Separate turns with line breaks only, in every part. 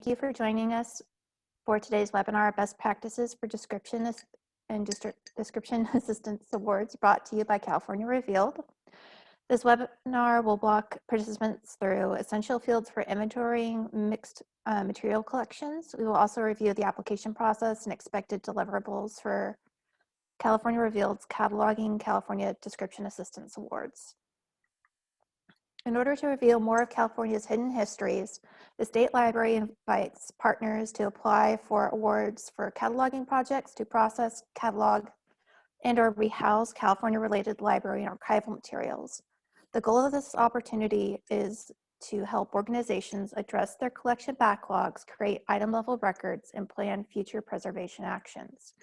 you for joining us for today's webinar, Best Practices for Description and Description Assistance Awards, brought to you by California Revealed. This webinar will walk participants through essential fields for inventorying mixed material collections. We will also review the application process and expected deliverables for California Revealed's Cataloging California Description Assistance Awards. In order to reveal more of California's hidden histories, the State Library invites partners to apply for awards for cataloging projects to process, catalog, and/or rehouse California-related library and archival materials. The goal of this opportunity is to help organizations address their collection backlogs, create item-level records, and plan future preservation actions,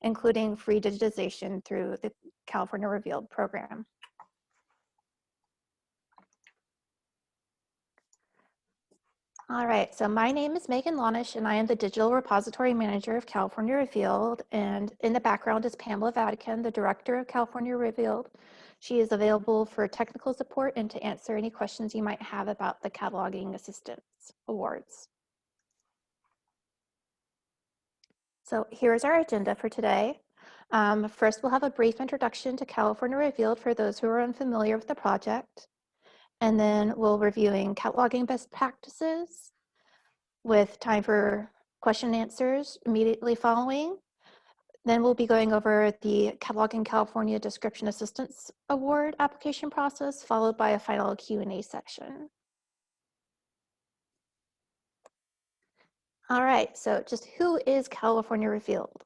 including free digitization through the California Revealed program. All right, so my name is Megan Lonish, and I am the Digital Repository Manager of California Revealed. And in the background is Pamela Vatican, the Director of California Revealed. She is available for technical support and to answer any questions you might have about the Cataloging Assistance Awards. So here's our agenda for today. First, we'll have a brief introduction to California Revealed for those who are unfamiliar with the project. And then we'll reviewing cataloging best practices with time for question and answers immediately following. Then we'll be going over the Cataloging California Description Assistance Award application process, followed by a final Q&A section. All right, so just who is California Revealed?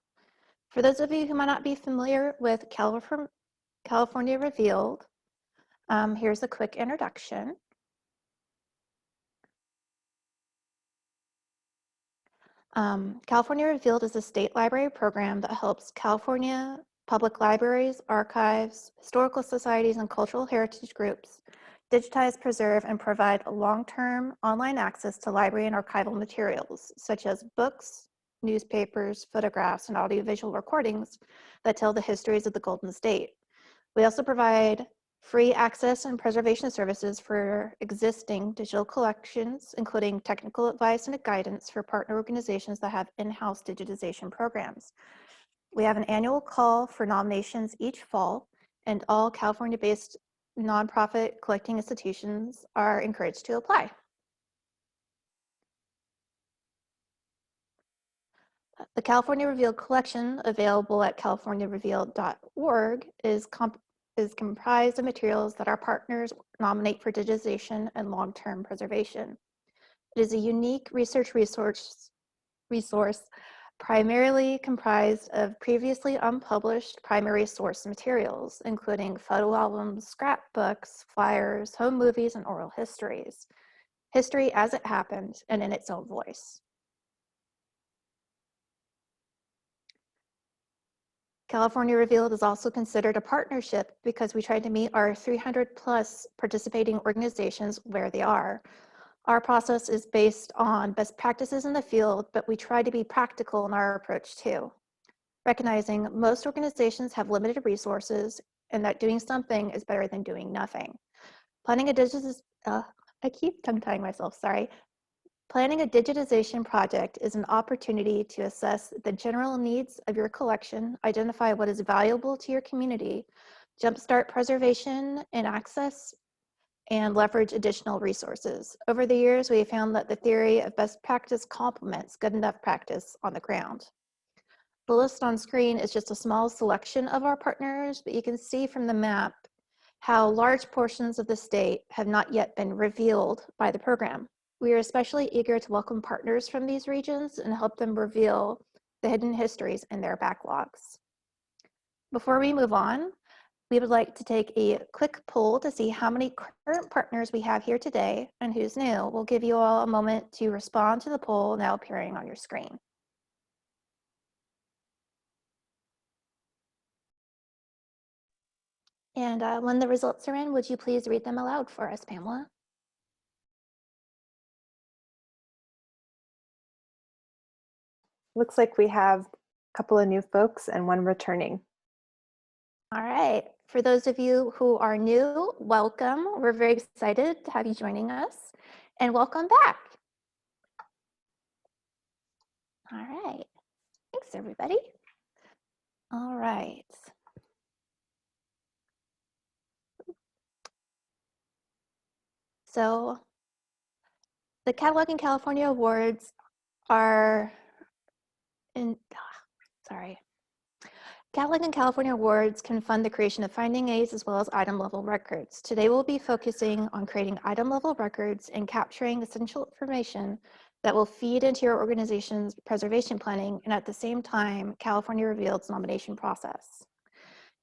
For those of you who might not be familiar with California Revealed, here's a quick introduction. California Revealed is a state library program that helps California public libraries, archives, historical societies, and cultural heritage groups digitize, preserve, and provide long-term online access to library and archival materials, such as books, newspapers, photographs, and audiovisual recordings that tell the histories of the Golden State. We also provide free access and preservation services for existing digital collections, including technical advice and guidance for partner organizations that have in-house digitization programs. We have an annual call for nominations each fall, and all California-based nonprofit collecting institutions are encouraged to apply. The California Revealed collection, available at californiarevealed.org, is comprised of materials that our partners nominate for digitization and long-term preservation. It is a unique research resource primarily comprised of previously unpublished primary source materials, including photo albums, scrapbooks, flyers, home movies, and oral histories. History as it happened and in its own voice. California Revealed is also considered a partnership because we try to meet our 300+ participating organizations where they are. Our process is based on best practices in the field, but we try to be practical in our approach too, recognizing most organizations have limited resources and that doing something is better than doing nothing. Planning a Planning a digitization project is an opportunity to assess the general needs of your collection, identify what is valuable to your community, jumpstart preservation and access, and leverage additional resources. Over the years, we have found that the theory of best practice complements good enough practice on the ground. The list on screen is just a small selection of our partners, but you can see from the map how large portions of the state have not yet been revealed by the program. We are especially eager to welcome partners from these regions and help them reveal the hidden histories in their backlogs. Before we move on, we would like to take a quick poll to see how many current partners we have here today and who's new. We'll give you all a moment to respond to the poll now appearing on your screen. And when the results are in, would you please read them aloud for us, Pamela?
Looks like we have a couple of new folks and one returning.
All right. For those of you who are new, welcome. We're very excited to have you joining us, and welcome back. All right. Thanks, everybody. All right. So the Cataloging California Awards are sorry. Cataloging California Awards can fund the creation of finding aids as well as item level records. Today we'll be focusing on creating item level records and capturing essential information that will feed into your organization's preservation planning and at the same time, California Revealed's nomination process.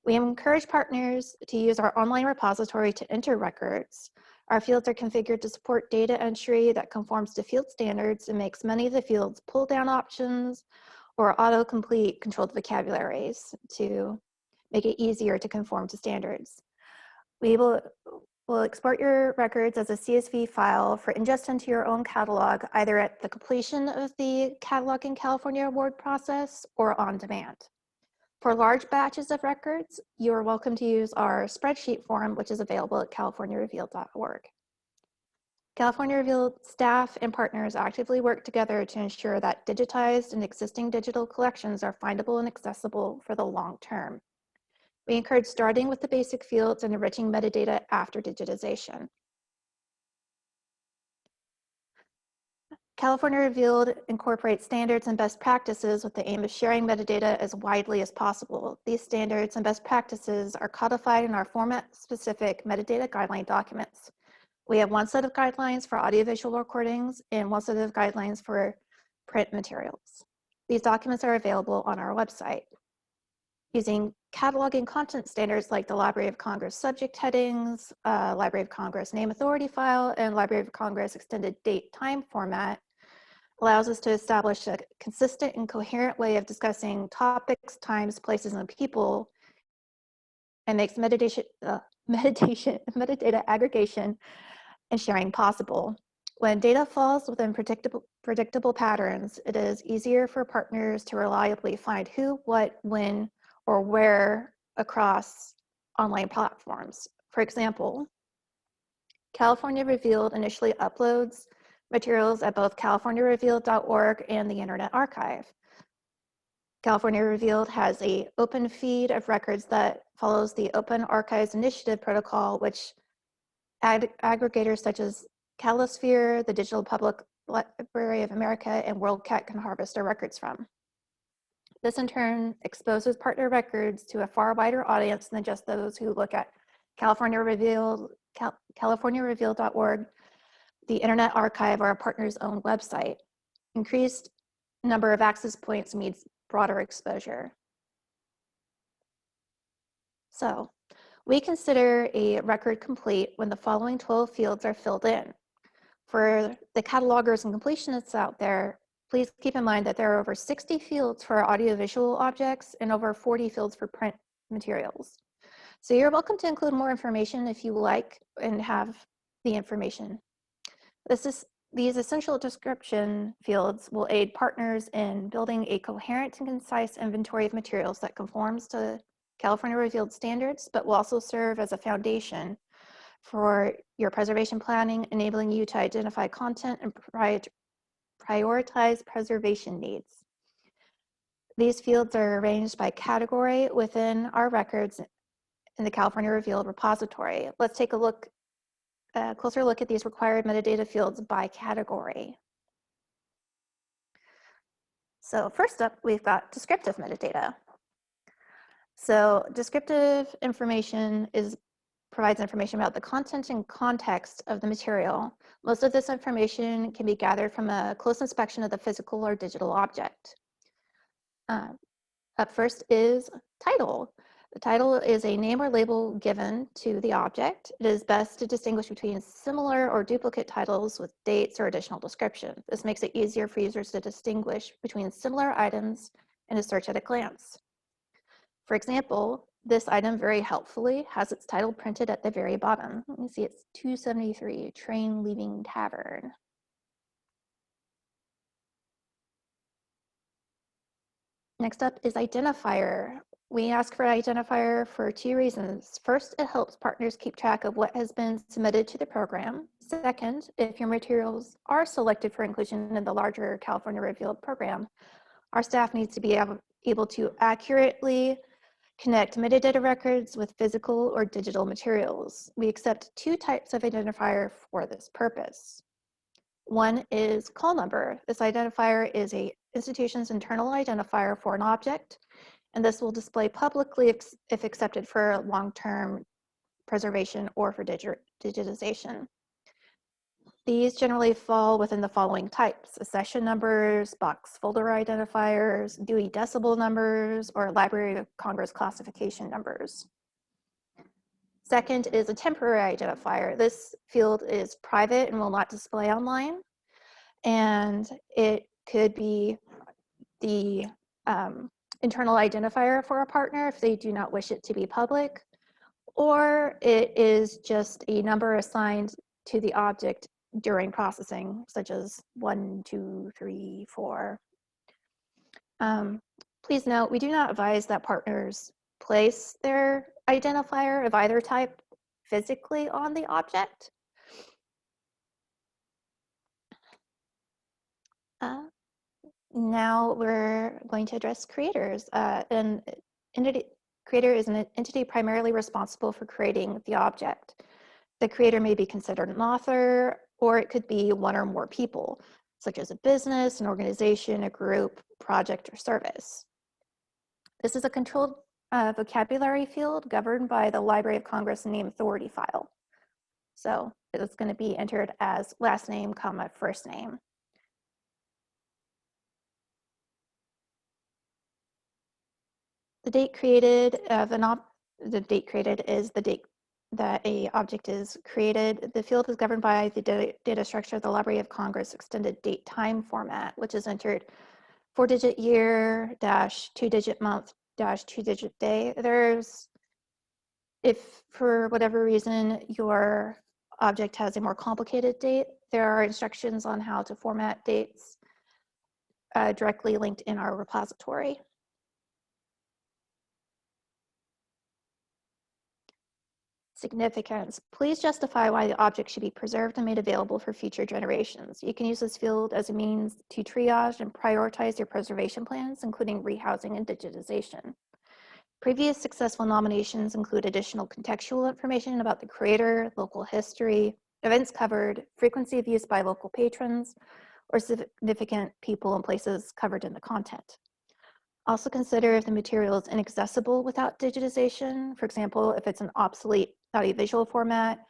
We encourage partners to use our online repository to enter records. Our fields are configured to support data entry that conforms to field standards and makes many of the fields pull down options or autocomplete controlled vocabularies to make it easier to conform to standards. We will export your records as a CSV file for ingest into your own catalog, either at the completion of the Cataloging California Award process or on demand. For large batches of records, you are welcome to use our spreadsheet form, which is available at californiarevealed.org. California Revealed staff and partners actively work together to ensure that digitized and existing digital collections are findable and accessible for the long term. We encourage starting with the basic fields and enriching metadata after digitization. California Revealed incorporates standards and best practices with the aim of sharing metadata as widely as possible. These standards and best practices are codified in our format-specific metadata guideline documents. We have one set of guidelines for audiovisual recordings and one set of guidelines for print materials. These documents are available on our website. Using cataloging content standards like the Library of Congress subject headings, Library of Congress name authority file, and Library of Congress extended date time format allows us to establish a consistent and coherent way of discussing topics, times, places, and people, and makes metadata aggregation and sharing possible. When data falls within predictable patterns, it is easier for partners to reliably find who, what, when, or where across online platforms. For example, California Revealed initially uploads materials at both californiarevealed.org and the Internet Archive. California Revealed has an open feed of records that follows the Open Archives Initiative protocol, which aggregators such as Calisphere, the Digital Public Library of America, and WorldCat can harvest their records from. This in turn exposes partner records to a far wider audience than just those who look at California Revealed, californiarevealed.org, the Internet Archive, or a partner's own website. Increased number of access points means broader exposure. So we consider a record complete when the following 12 fields are filled in. For the catalogers and completionists out there, please keep in mind that there are over 60 fields for audiovisual objects and over 40 fields for print materials. So you're welcome to include more information if you like and have the information. These essential description fields will aid partners in building a coherent and concise inventory of materials that conforms to California Revealed standards, but will also serve as a foundation for your preservation planning, enabling you to identify content and prioritize preservation needs. These fields are arranged by category within our records in the California Revealed repository. Let's take a closer look at these required metadata fields by category. So first up, we've got descriptive metadata. So descriptive information provides information about the content and context of the material. Most of this information can be gathered from a close inspection of the physical or digital object. Up first is title. The title is a name or label given to the object. It is best to distinguish between similar or duplicate titles with dates or additional description. This makes it easier for users to distinguish between similar items in a search at a glance. For example, this item very helpfully has its title printed at the very bottom. Let me see, it's 273, Train Leaving Tavern. Next up is Identifier. We ask for Identifier for two reasons. First, it helps partners keep track of what has been submitted to the program. Second, if your materials are selected for inclusion in the larger California Revealed program, our staff needs to be able to accurately connect metadata records with physical or digital materials. We accept two types of identifier for this purpose. One is call number. This identifier is an institution's internal identifier for an object, and this will display publicly if accepted for long-term preservation or for digitization. These generally fall within the following types: accession numbers, box folder identifiers, Dewey Decibel numbers, or Library of Congress classification numbers. Second is a temporary identifier. This field is private and will not display online, and it could be the internal identifier for a partner if they do not wish it to be public, or it is just a number assigned to the object during processing, such as 1, 2, 3, 4. Please note, we do not advise that partners place their identifier of either type physically on the object. Now we're going to address creators. An entity creator is an entity primarily responsible for creating the object. The creator may be considered an author, or it could be one or more people, such as a business, an organization, a group, project, or service. This is a controlled vocabulary field governed by the Library of Congress name authority file. So it's going to be entered as last name, comma, first name. The date created the date created is the date that a object is created. The field is governed by the data structure of the Library of Congress extended date time format, which is entered 4-digit year dash 2-digit month dash 2-digit day. If for whatever reason your object has a more complicated date, there are instructions on how to format dates directly linked in our repository. Significance. Please justify why the object should be preserved and made available for future generations. You can use this field as a means to triage and prioritize your preservation plans, including rehousing and digitization. Previous successful nominations include additional contextual information about the creator, local history, events covered, frequency of use by local patrons, or significant people and places covered in the content. Also consider if the material is inaccessible without digitization. For example, if it's an obsolete audiovisual format,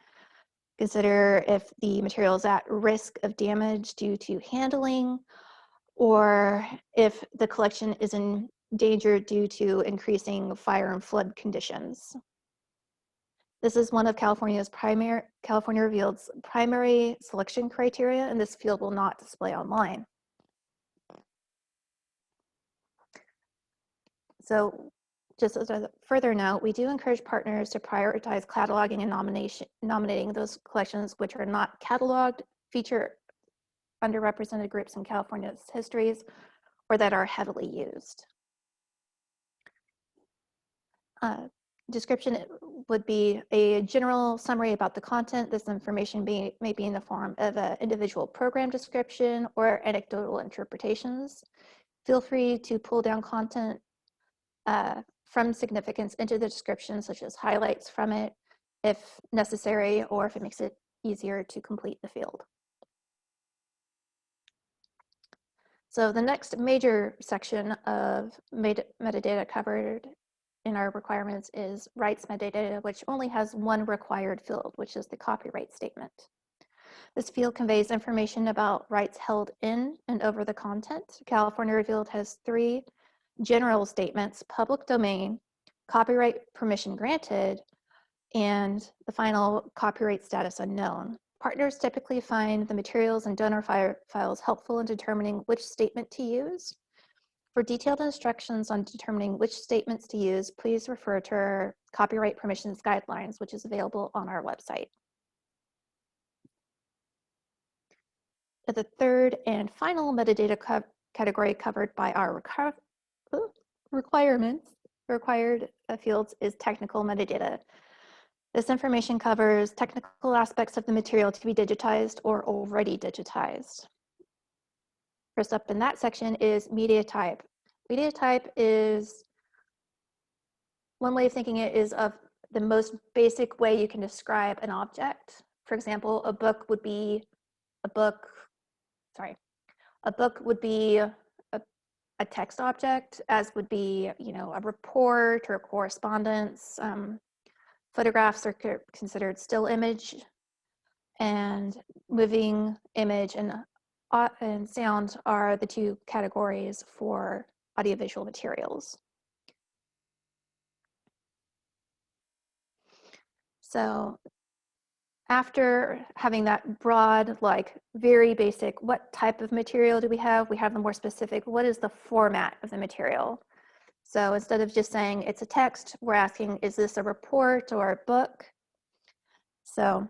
consider if the material is at risk of damage due to handling, or if the collection is in danger due to increasing fire and flood conditions. This is one of California Revealed's primary selection criteria, and this field will not display online. So just as a further note, we do encourage partners to prioritize cataloging and nominating those collections which are not cataloged, feature underrepresented groups in California's histories, or that are heavily used. Description would be a general summary about the content. This information may be in the form of an individual program description or anecdotal interpretations. Feel free to pull down content from significance into the description, such as highlights from it, if necessary, or if it makes it easier to complete the field. So the next major section of metadata covered in our requirements is rights metadata, which only has one required field, which is the copyright statement. This field conveys information about rights held in and over the content. California Revealed has 3 general statements: public domain, copyright permission granted, and the final copyright status unknown. Partners typically find the materials and donor files helpful in determining which statement to use. For detailed instructions on determining which statements to use, please refer to our Copyright Permissions Guidelines, which is available on our website. The third and final metadata category covered by our requirements required fields is technical metadata. This information covers technical aspects of the material to be digitized or already digitized. First up in that section is media type. Media type is, one way of thinking it is of the most basic way you can describe an object. For example, a book would be a text object, as would be, a report or correspondence. Photographs are considered still image, and moving image and sound are the two categories for audiovisual materials. So after having that broad, very basic, what type of material do we have? We have the more specific, what is the format of the material? So instead of just saying it's a text, we're asking, is this a report or a book? So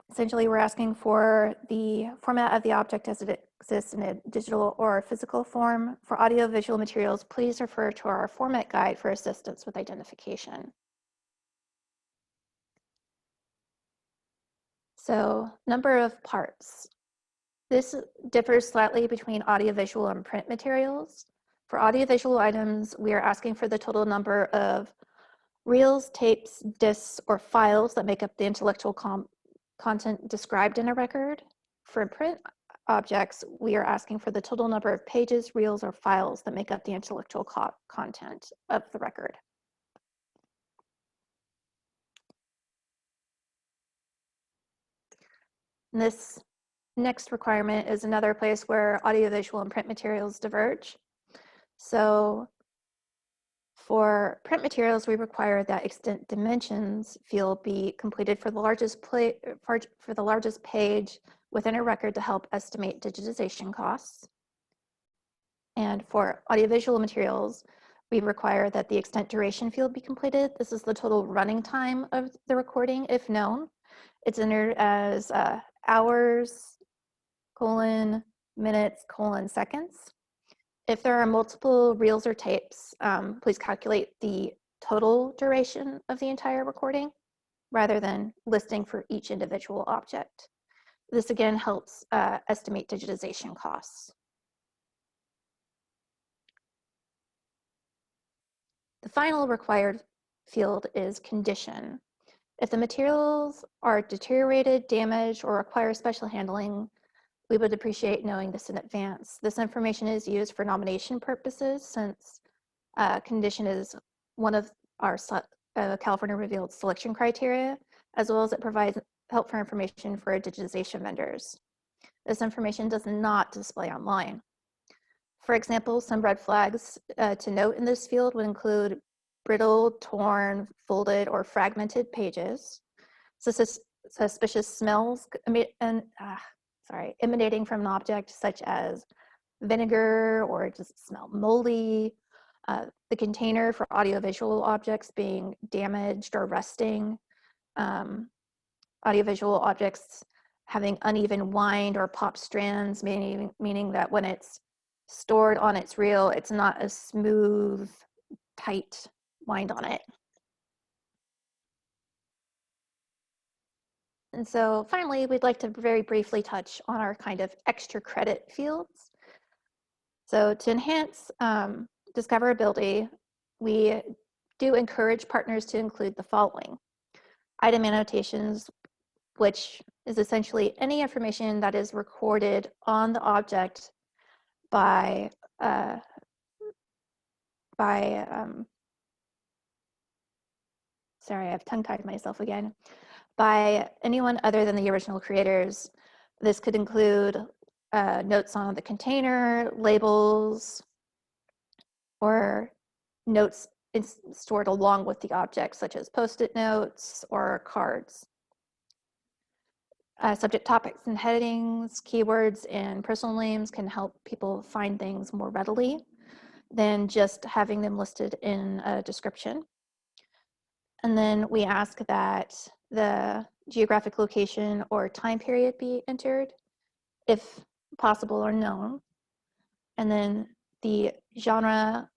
essentially, we're asking for the format of the object as it exists in a digital or physical form. For audiovisual materials, please refer to our format guide for assistance with identification. So, number of parts. This differs slightly between audiovisual and print materials. For audiovisual items, we are asking for the total number of reels, tapes, discs, or files that make up the intellectual content described in a record. For print objects, we are asking for the total number of pages, reels, or files that make up the intellectual content of the record. And this next requirement is another place where audiovisual and print materials diverge. So for print materials, we require that extent dimensions field be completed for the largest page within a record to help estimate digitization costs. And for audiovisual materials, we require that the extent duration field be completed. This is the total running time of the recording, if known. It's entered as hours, minutes, seconds. If there are multiple reels or tapes, please calculate the total duration of the entire recording rather than listing for each individual object. This again helps estimate digitization costs. The final required field is condition. If the materials are deteriorated, damaged, or require special handling, we would appreciate knowing this in advance. This information is used for nomination purposes, since condition is one of our California Revealed selection criteria, as well as it provides helpful information for digitization vendors. This information does not display online. For example, some red flags to note in this field would include brittle, torn, folded, or fragmented pages, suspicious smells emanating from an object such as vinegar, or does it smell moldy, the container for audiovisual objects being damaged or rusting, audiovisual objects having uneven wind or pop strands, meaning that when it's stored on its reel, it's not a smooth, tight wind on it. And so finally, we'd like to very briefly touch on our kind of extra credit fields. So to enhance discoverability, we do encourage partners to include the following: item annotations, which is essentially any information that is recorded on the object by sorry, I've tongue-tied myself again, by anyone other than the original creators. This could include notes on the container, labels, or notes stored along with the object, such as Post-it notes or cards. Subject topics and headings, keywords, and personal names can help people find things more readily than just having them listed in a description. And then we ask that the geographic location or time period be entered. if possible or known. And then the genre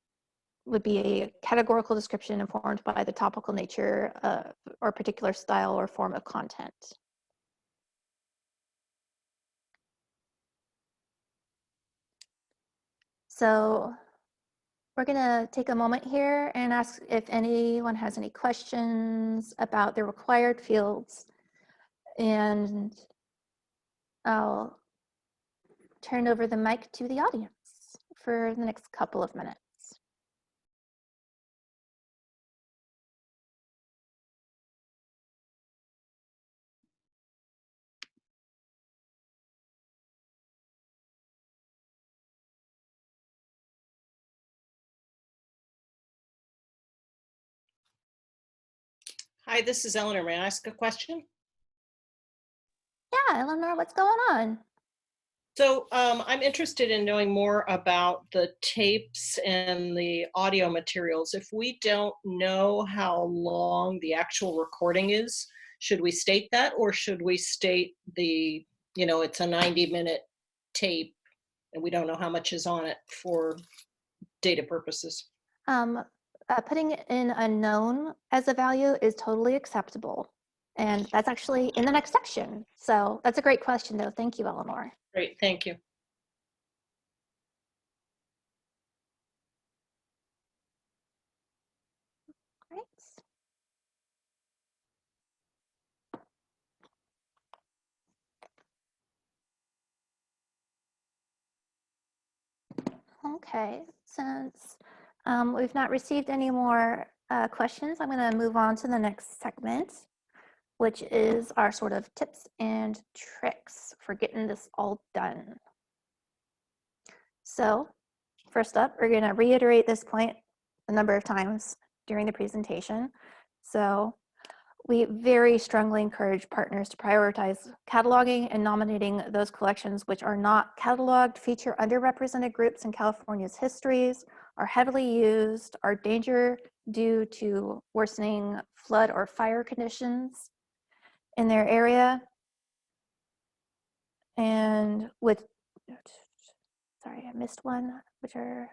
would be a categorical description informed by the topical nature or particular style or form of content. So we're going to take a moment here and ask if anyone has any questions about the required fields. And I'll turn over the mic to the audience for the next couple of minutes.
Hi, this is Eleanor. May I ask a question?
Yeah, Eleanor, what's going on?
So I'm interested in knowing more about the tapes and the audio materials. If we don't know how long the actual recording is, should we state that, or should we state the, it's a 90-minute tape and we don't know how much is on it for data purposes?
Putting in unknown as a value is totally acceptable. And that's actually in the next section. So that's a great question, though. Thank you, Eleanor.
Great, thank you.
Great. Okay, since we've not received any more questions, I'm going to move on to the next segment, which is our sort of tips and tricks for getting this all done. So first up, we're going to reiterate this point a number of times during the presentation. So we very strongly encourage partners to prioritize cataloging and nominating those collections which are not cataloged, feature underrepresented groups in California's histories, are heavily used, are danger due to worsening flood or fire conditions in their area, and with, sorry, I missed one, which are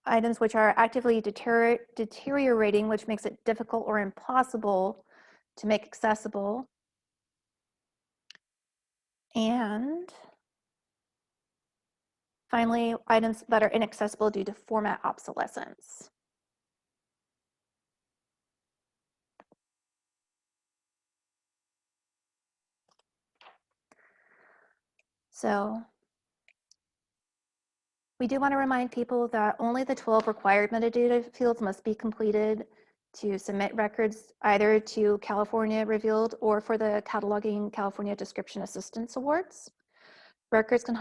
items which are actively deteriorating, which makes it difficult or impossible to make accessible. And finally, items that are inaccessible due to format obsolescence. So we do want to remind people that only the 12 required metadata fields must be completed to submit records either to California Revealed or for the Cataloging California Description Assistance Awards. Records can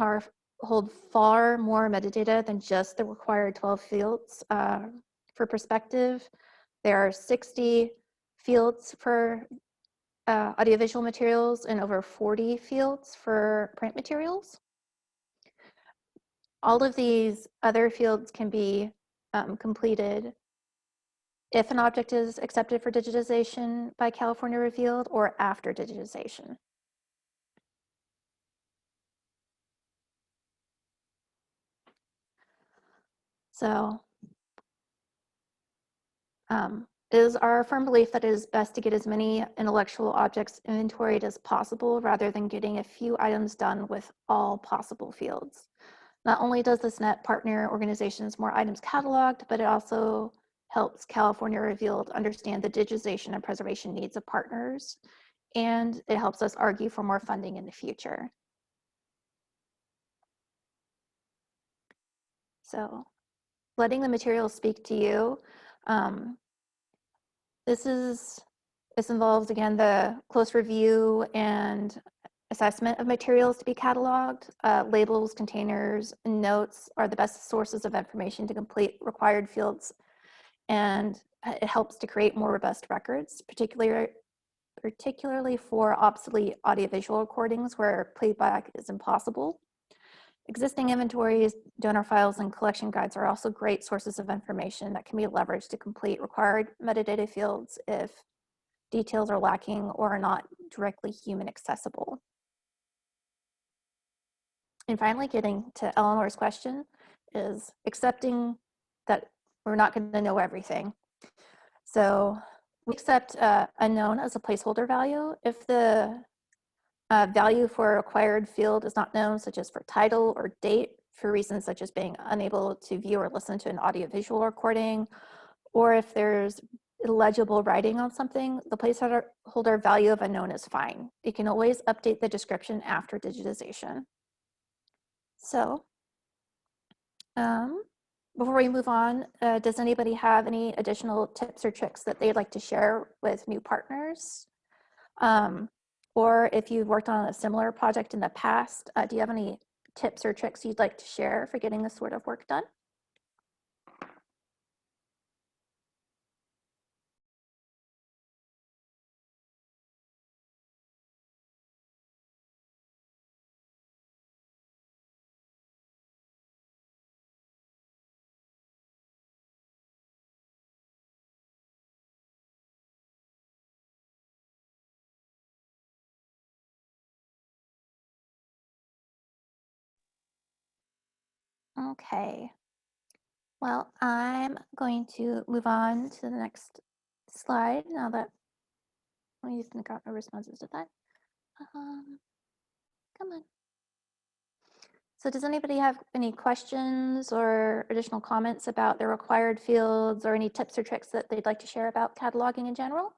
hold far more metadata than just the required 12 fields. For perspective, there are 60 fields for audiovisual materials and over 40 fields for print materials. All of these other fields can be completed if an object is accepted for digitization by California Revealed or after digitization. So it is our firm belief that it is best to get as many intellectual objects inventoried as possible rather than getting a few items done with all possible fields. Not only does this net partner organizations more items cataloged, but it also helps California Revealed understand the digitization and preservation needs of partners, and it helps us argue for more funding in the future. So letting the materials speak to you. This involves, again, the close review and assessment of materials to be cataloged. Labels, containers, and notes are the best sources of information to complete required fields, and it helps to create more robust records, particularly for obsolete audiovisual recordings where playback is impossible. Existing inventories, donor files, and collection guides are also great sources of information that can be leveraged to complete required metadata fields if details are lacking or are not directly human accessible. And finally, getting to Eleanor's question is accepting that we're not going to know everything. So we accept unknown as a placeholder value. If the value for a required field is not known, such as for title or date, for reasons such as being unable to view or listen to an audiovisual recording, or if there's illegible writing on something, the placeholder value of unknown is fine. You can always update the description after digitization. So before we move on, does anybody have any additional tips or tricks that they'd like to share with new partners? Or if you've worked on a similar project in the past, do you have any tips or tricks you'd like to share for getting this sort of work done? Okay. Well, I'm going to move on to the next slide now that we've got our responses to that. Come on. So does anybody have any questions or additional comments about the required fields or any tips or tricks that they'd like to share about cataloging in general?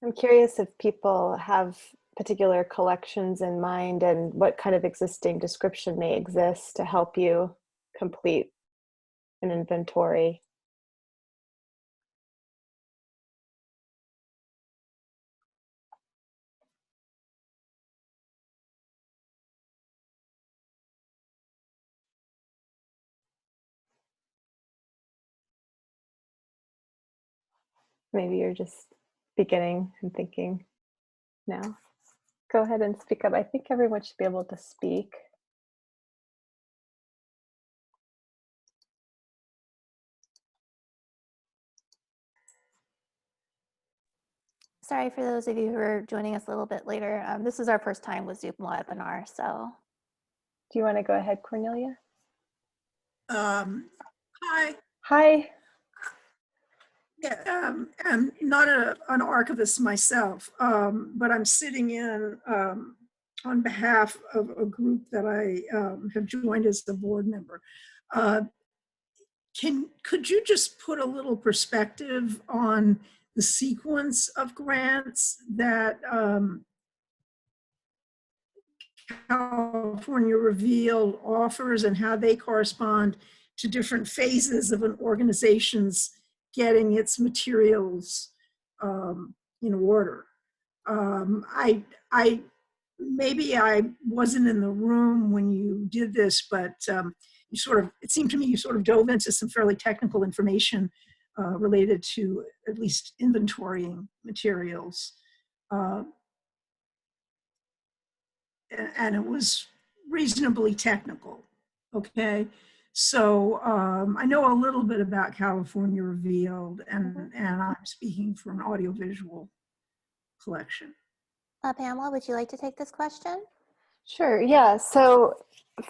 I'm curious if people have particular collections in mind and what kind of existing description may exist to help you complete an inventory. Maybe you're just beginning and thinking now. Go ahead and speak up. I think everyone should be able to speak.
Sorry for those of you who are joining us a little bit later. This is our first time with Zoom webinar, so.
Do you want to go ahead, Cornelia?
Hi.
Hi.
Yeah, I'm not an archivist myself, but I'm sitting in on behalf of a group that I have joined as the board member. Could you just put a little perspective on the sequence of grants that California Revealed offers and how they correspond to different phases of an organization's getting its materials in order? I maybe I wasn't in the room when you did this, but you sort of, it seemed to me you sort of dove into some fairly technical information related to at least inventorying materials. And it was reasonably technical, okay? So I know a little bit about California Revealed, and I'm speaking for an audiovisual collection.
Pamela, would you like to take this question?
Sure, yeah. So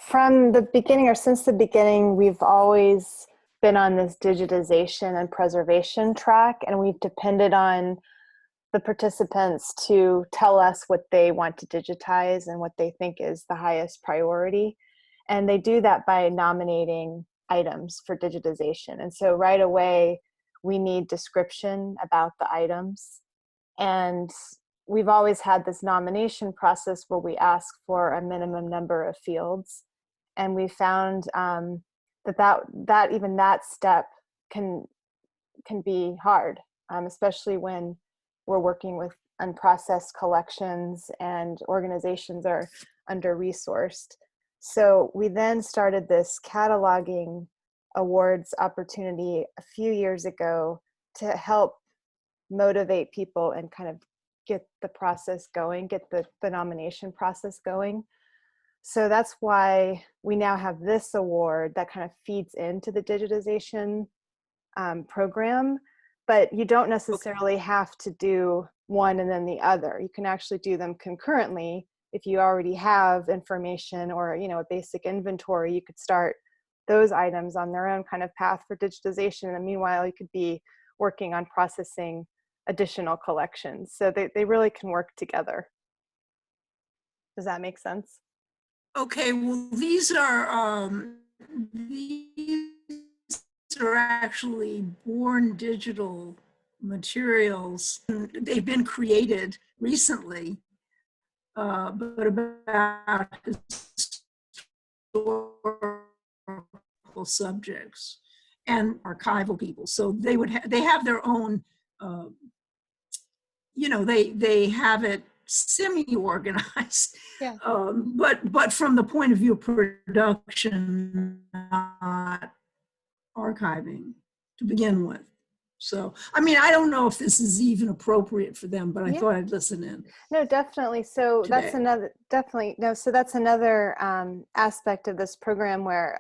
from the beginning, or since the beginning, we've always been on this digitization and preservation track, and we've depended on the participants to tell us what they want to digitize and what they think is the highest priority. And they do that by nominating items for digitization. And so right away, we need description about the items. And we've always had this nomination process where we ask for a minimum number of fields. And we found that even that step can be hard, especially when we're working with unprocessed collections and organizations are under-resourced. So we then started this cataloging awards opportunity a few years ago to help motivate people and kind of get the process going, get the nomination process going. So that's why we now have this award that kind of feeds into the digitization program. but you don't necessarily have to do one and then the other. You can actually do them concurrently. If you already have information or, you know, a basic inventory, you could start those items on their own kind of path for digitization. And meanwhile, you could be working on processing additional collections. So they really can work together. Does that make sense?
Okay, well, these are actually born digital materials. They've been created recently, but about historical subjects and archival people. So they have their own, you know, they have it semi-organized.
Yeah.
But from the point of view of production, not archiving to begin with. So, I mean, I don't know if this is even appropriate for them, but I
Yeah.
thought I'd listen in.
No, definitely. So
Today.
that's another, definitely. No, so that's another aspect of this program where,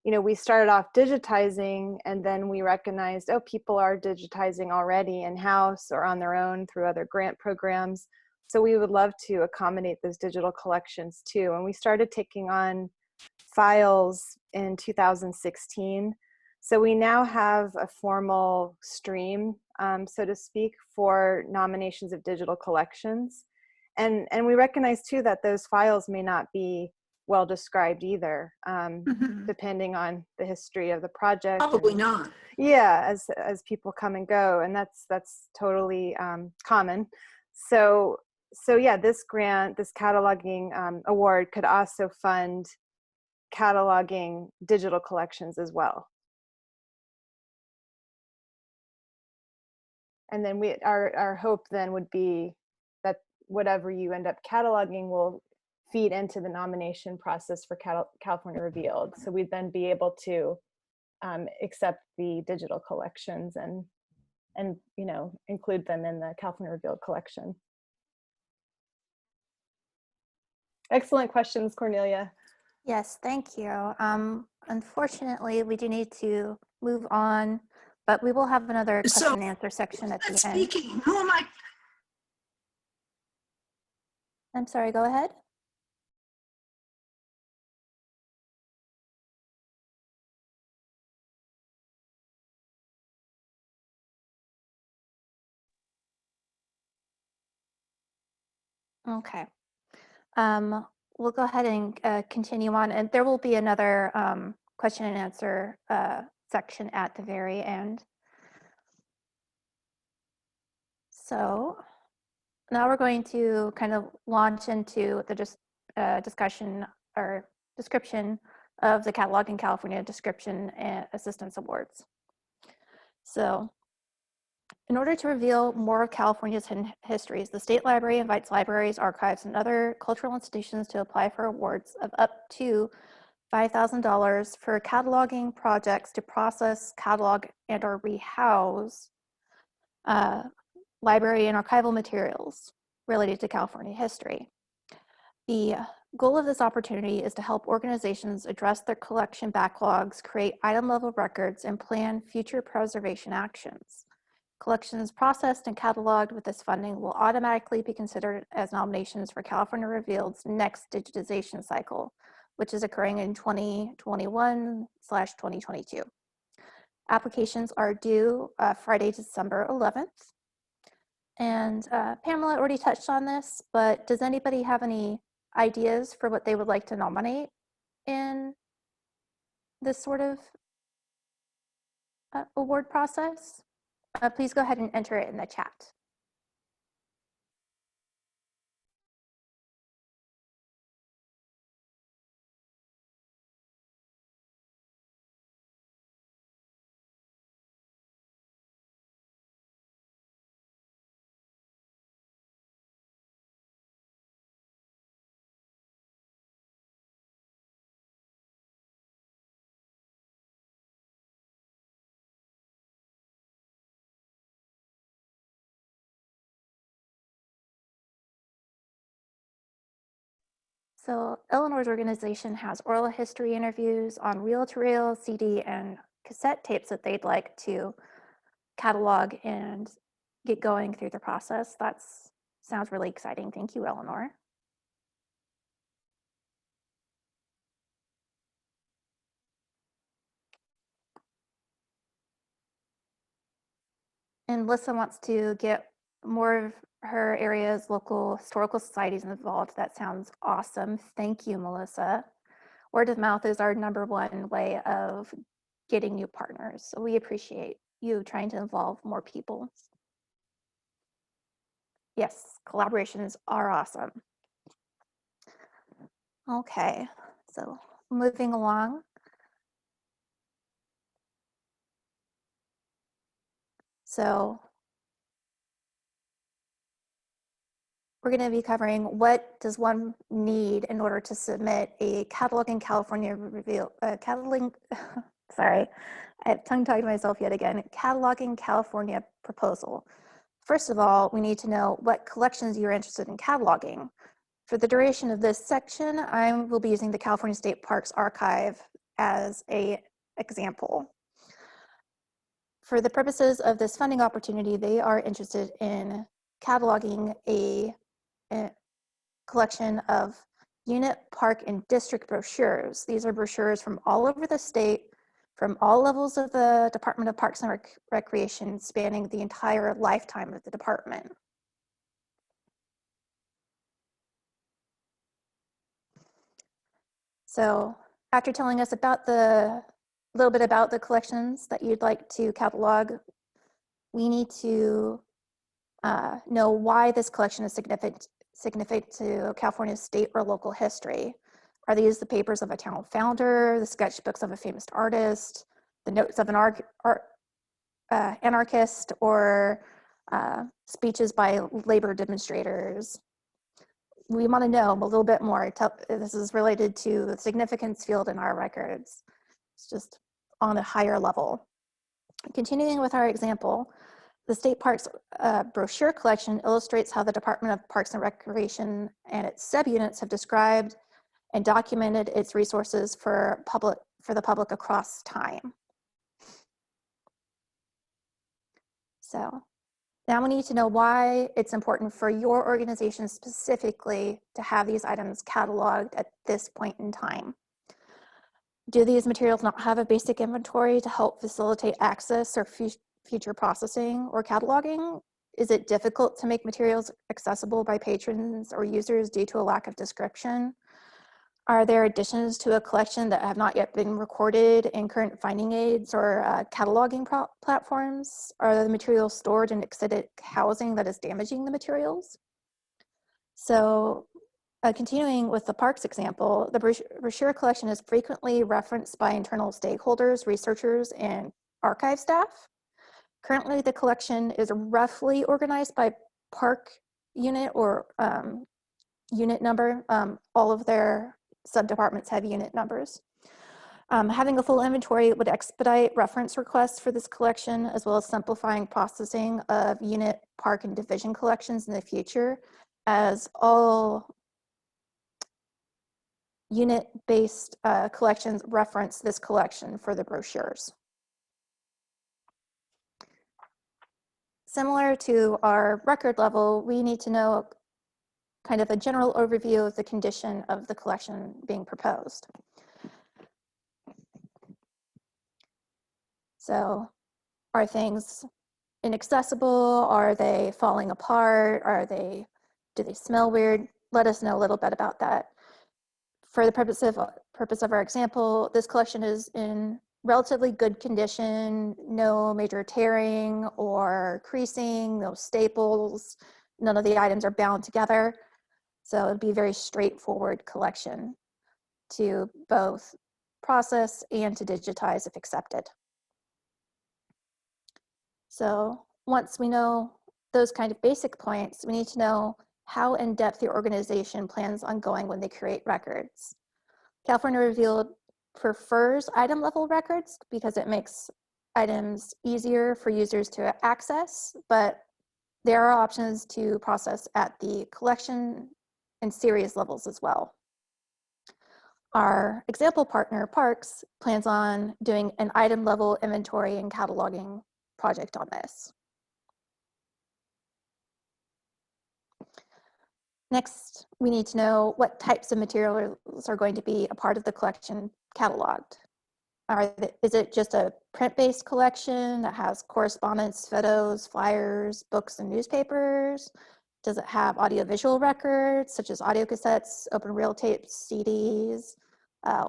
you know, we started off digitizing and then we recognized, oh, people are digitizing already in-house or on their own through other grant programs. So we would love to accommodate those digital collections too. And we started taking on files in 2016. So we now have a formal stream, so to speak, for nominations of digital collections. And we recognize too that those files may not be well described either, depending on the history of the project.
Probably not.
Yeah, as people come and go, and that's totally common. So yeah, this grant, this cataloging award could also fund cataloging digital collections as well. And then our hope then would be that whatever you end up cataloging will feed into the nomination process for California Revealed. So we'd then be able to accept the digital collections and you know, include them in the California Revealed collection. Excellent questions, Cornelia.
Yes, thank you. Unfortunately, we do need to move on, but we will have another
So,
question and answer section at the end.
Speaking, who am I?
I'm sorry, go ahead. Okay. We'll go ahead and continue on, and there will be another question and answer section at the very end. So now we're going to kind of launch into the discussion or description of the Cataloging California Description and Assistance Awards. So in order to reveal more of California's hidden histories, the State Library invites libraries, archives, and other cultural institutions to apply for awards of up to $5,000 for cataloging projects to process, catalog, and or rehouse library and archival materials related to California history. The goal of this opportunity is to help organizations address their collection backlogs, create item-level records, and plan future preservation actions. Collections processed and cataloged with this funding will automatically be considered as nominations for California Revealed's next digitization cycle, which is occurring in 2021/2022. Applications are due Friday, December 11th. And Pamela already touched on this, but does anybody have any ideas for what they would like to nominate in this sort of award process? Please go ahead and enter it in the chat. So Eleanor's organization has oral history interviews on reel-to-reel, CD, and cassette tapes that they'd like to catalog and get going through the process. That sounds really exciting. Thank you, Eleanor. And Lissa wants to get more of her area's local historical societies involved. That sounds awesome. Thank you, Melissa. Word of mouth is our #1 way of getting new partners. So we appreciate you trying to involve more people. Yes, collaborations are awesome. Okay, so moving along. So we're going to be covering what does one need in order to submit a cataloging California reveal, cataloging, sorry, I have tongue-tied myself yet again, cataloging California proposal. First of all, we need to know what collections you're interested in cataloging. For the duration of this section, I will be using the California State Parks Archive as an example. For the purposes of this funding opportunity, they are interested in cataloging a collection of unit, park, and district brochures. These are brochures from all over the state, from all levels of the Department of Parks and Recreation, spanning the entire lifetime of the department. So after telling us about a little bit about the collections that you'd like to catalog, we need to know why this collection is significant to California's state or local history. Are these the papers of a town founder, the sketchbooks of a famous artist, the notes of an anarchist, or speeches by labor demonstrators? We want to know a little bit more. This is related to the significance field in our records. It's just on a higher level. Continuing with our example, the State Parks brochure collection illustrates how the Department of Parks and Recreation and its subunits have described and documented its resources for the public across time. So now we need to know why it's important for your organization specifically to have these items cataloged at this point in time. Do these materials not have a basic inventory to help facilitate access or future processing or cataloging? Is it difficult to make materials accessible by patrons or users due to a lack of description? Are there additions to a collection that have not yet been recorded in current finding aids or cataloging platforms? Are the materials stored in extended housing that is damaging the materials? So continuing with the parks example, the brochure collection is frequently referenced by internal stakeholders, researchers, and archive staff. Currently, the collection is roughly organized by park unit or unit number. All of their sub-departments have unit numbers. Having a full inventory would expedite reference requests for this collection, as well as simplifying processing of unit, park, and division collections in the future, as all unit-based collections reference this collection for the brochures. Similar to our record level, we need to know kind of a general overview of the condition of the collection being proposed. So are things inaccessible? Are they falling apart? Do they smell weird? Let us know a little bit about that. For the purpose of our example, this collection is in relatively good condition, no major tearing or creasing, no staples, none of the items are bound together. So it'd be a very straightforward collection to both process and to digitize if accepted. So once we know those kind of basic points, we need to know how in-depth the organization plans on going when they create records. California Revealed prefers item level records because it makes items easier for users to access, but there are options to process at the collection and series levels as well. Our example partner, Parks, plans on doing an item level inventory and cataloging project on this. Next, we need to know what types of materials are going to be a part of the collection cataloged. Is it just a print-based collection that has correspondence, photos, flyers, books, and newspapers? Does it have audiovisual records, such as audio cassettes, open reel tapes, CDs,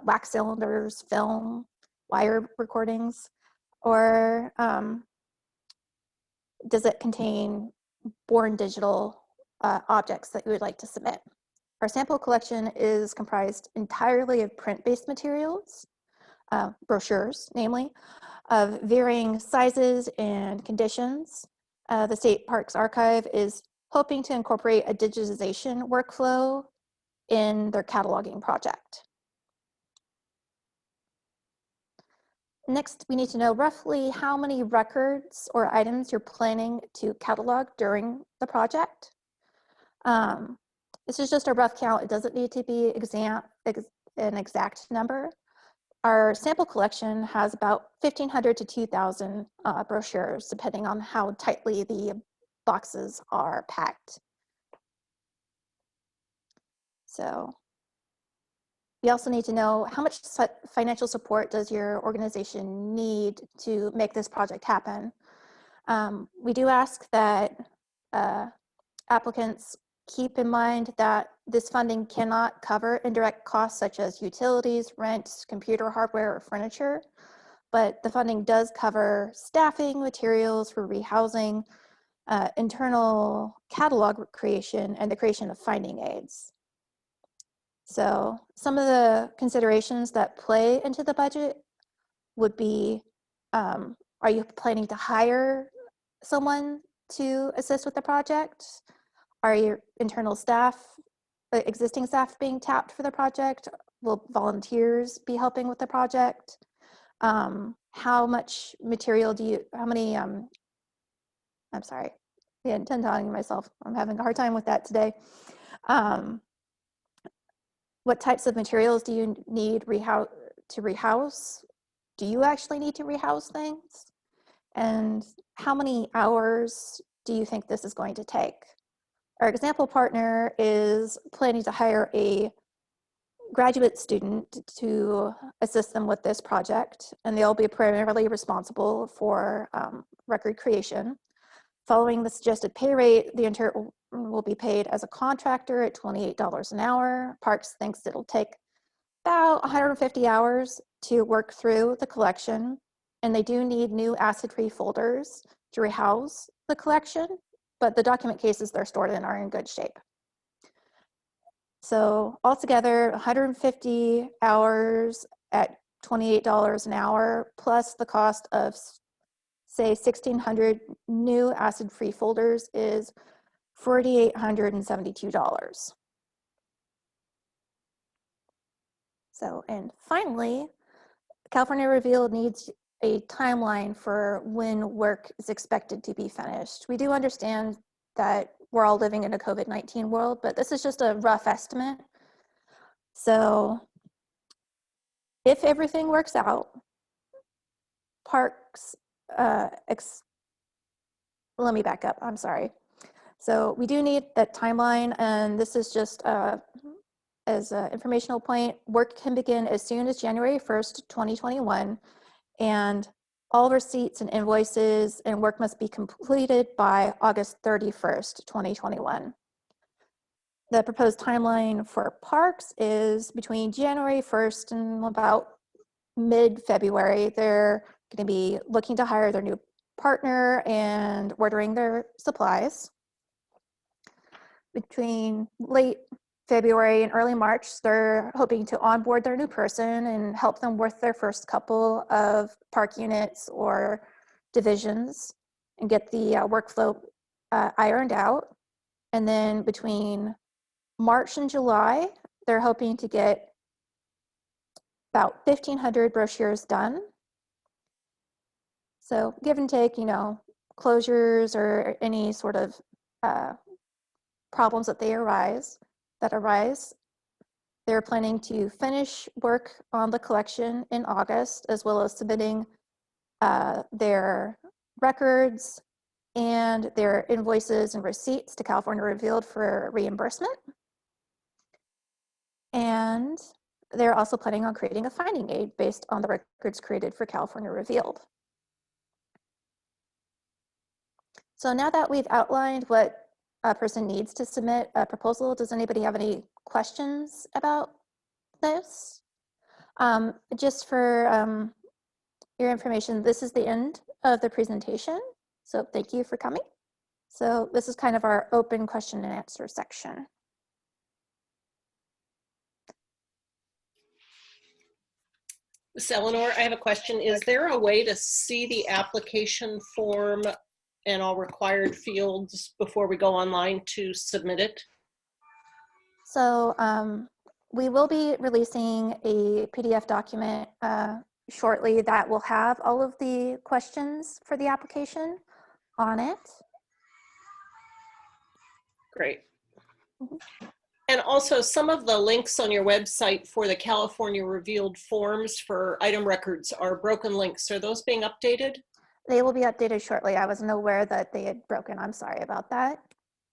wax cylinders, film, wire recordings? Or does it contain born digital objects that you would like to submit? Our sample collection is comprised entirely of print-based materials, brochures, namely, of varying sizes and conditions. The State Parks Archive is hoping to incorporate a digitization workflow in their cataloging project. Next, we need to know roughly how many records or items you're planning to catalog during the project. This is just a rough count. It doesn't need to be an exact number. Our sample collection has about 1,500 to 2,000 brochures, depending on how tightly the boxes are packed. So we also need to know how much financial support does your organization need to make this project happen. We do ask that applicants keep in mind that this funding cannot cover indirect costs such as utilities, rent, computer hardware, or furniture, but the funding does cover staffing, materials for rehousing, internal catalog creation, and the creation of finding aids. So some of the considerations that play into the budget would be, are you planning to hire someone to assist with the project? Are your internal staff, existing staff being tapped for the project? Will volunteers be helping with the project? How much material do you, how many, I'm sorry, yeah, I'm telling myself, I'm having a hard time with that today. What types of materials do you need to rehouse? Do you actually need to rehouse things? And how many hours do you think this is going to take? Our example partner is planning to hire a graduate student to assist them with this project, and they'll be primarily responsible for record creation. Following the suggested pay rate, the intern will be paid as a contractor at $28 an hour. Parks thinks it'll take about 150 hours to work through the collection, and they do need new acid-free folders to rehouse the collection, but the document cases they're stored in are in good shape. So altogether, 150 hours at $28 an hour, plus the cost of, say, 1,600 new acid-free folders is $4,872. So, and finally, California Revealed needs a timeline for when work is expected to be finished. We do understand that we're all living in a COVID-19 world, but this is just a rough estimate. So if everything works out, Parks, let me back up, I'm sorry. So we do need that timeline, and this is just as an informational point, work can begin as soon as January 1st, 2021, and all receipts and invoices and work must be completed by August 31st, 2021. The proposed timeline for Parks is between January 1st and about mid-February. They're going to be looking to hire their new partner and ordering their supplies. Between late February and early March, they're hoping to onboard their new person and help them with their first couple of park units or divisions and get the workflow ironed out. And then between March and July, they're hoping to get about 1,500 brochures done. So give and take, you know, closures or any sort of problems that arise. They're planning to finish work on the collection in August, as well as submitting their records and their invoices and receipts to California Revealed for reimbursement. And they're also planning on creating a finding aid based on the records created for California Revealed. So now that we've outlined what a person needs to submit a proposal, does anybody have any questions about this? Just for your information, this is the end of the presentation. So thank you for coming. So this is kind of our open question and answer section.
Ms. Eleanor, I have a question. Is there a way to see the application form and all required fields before we go online to submit it?
So we will be releasing a PDF document shortly that will have all of the questions for the application on it.
Great. And also some of the links on your website for the California Revealed forms for item records are broken links. Are those being updated?
They will be updated shortly. I wasn't aware that they had broken. I'm sorry about that.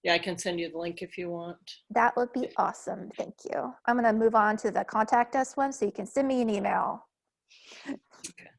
Yeah, I can send you the link if you want.
That would be awesome. Thank you. I'm going to move on to the contact us one so you can send me an email.
Okay.